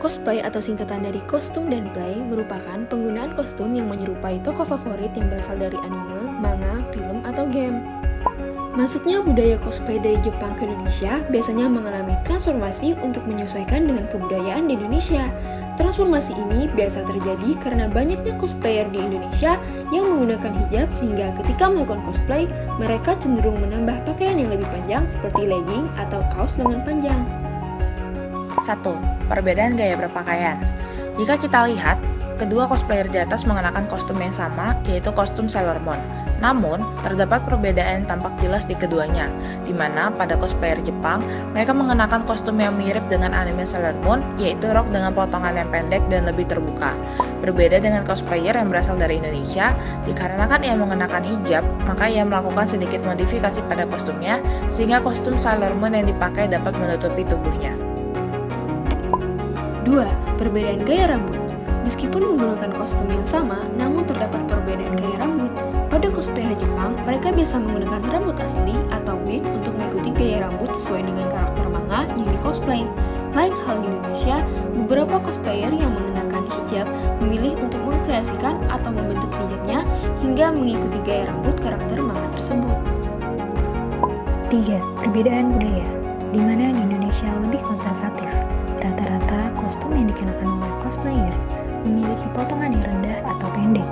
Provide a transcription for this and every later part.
Cosplay atau singkatan dari kostum dan play merupakan penggunaan kostum yang menyerupai tokoh favorit yang berasal dari anime, manga, film, atau game. Masuknya budaya cosplay dari Jepang ke Indonesia biasanya mengalami transformasi untuk menyesuaikan dengan kebudayaan di Indonesia. Transformasi ini biasa terjadi karena banyaknya cosplayer di Indonesia yang menggunakan hijab sehingga ketika melakukan cosplay, mereka cenderung menambah pakaian yang lebih panjang seperti legging atau kaos lengan panjang. 1. Perbedaan gaya berpakaian. Jika kita lihat, kedua cosplayer di atas mengenakan kostum yang sama, yaitu kostum Sailor Moon. Namun, terdapat perbedaan tampak jelas di keduanya, di mana pada cosplayer Jepang, mereka mengenakan kostum yang mirip dengan anime Sailor Moon, yaitu rok dengan potongan yang pendek dan lebih terbuka. Berbeda dengan cosplayer yang berasal dari Indonesia, dikarenakan ia mengenakan hijab, maka ia melakukan sedikit modifikasi pada kostumnya, sehingga kostum Sailor Moon yang dipakai dapat menutupi tubuhnya. 2. Perbedaan gaya rambut. Meskipun menggunakan kostum yang sama, namun terdapat perbedaan gaya rambut. Pada cosplayer Jepang, mereka biasa menggunakan rambut asli atau wig untuk mengikuti gaya rambut sesuai dengan karakter manga yang di-cosplay. Lain hal di Indonesia, beberapa cosplayer yang mengenakan hijab memilih untuk mengkreasikan atau membentuk hijabnya hingga mengikuti gaya rambut karakter manga tersebut. 3. Perbedaan budaya, di mana di Indonesia lebih konservatif. Rata-rata kostum yang dikenakan oleh cosplayer memiliki potongan yang rendah atau pendek.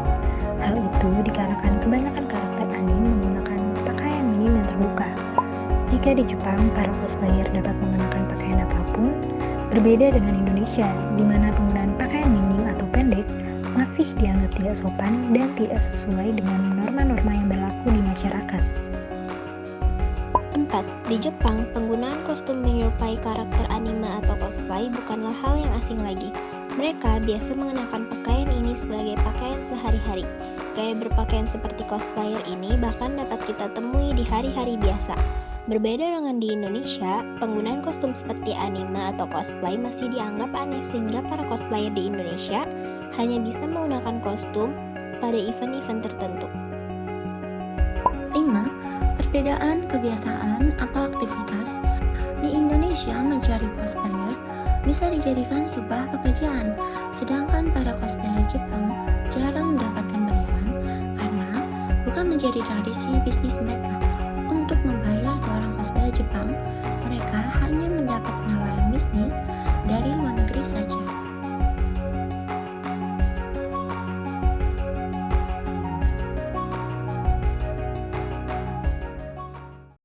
Hal itu dikarenakan kebanyakan karakter anime menggunakan pakaian minim yang terbuka. Jika di Jepang, para cosplayer dapat mengenakan pakaian apapun, berbeda dengan Indonesia, di mana penggunaan pakaian minim atau pendek masih dianggap tidak sopan dan tidak sesuai dengan norma-norma yang berlaku di masyarakat. 4. Di Jepang, penggunaan kostum menyerupai karakter anime atau cosplay bukanlah hal yang asing lagi. Mereka biasa mengenakan pakaian ini sebagai pakaian sehari-hari. Gaya berpakaian seperti cosplayer ini bahkan dapat kita temui di hari-hari biasa. Berbeda dengan di Indonesia, penggunaan kostum seperti anime atau cosplay masih dianggap aneh sehingga para cosplayer di Indonesia hanya bisa menggunakan kostum pada event-event tertentu. 5. Perbedaan kebiasaan atau aktivitas. Di Indonesia, mencari cosplayer bisa dijadikan sebuah pekerjaan, sedangkan para cosplayer Jepang jarang mendapatkan bayaran karena bukan menjadi tradisi bisnis mereka.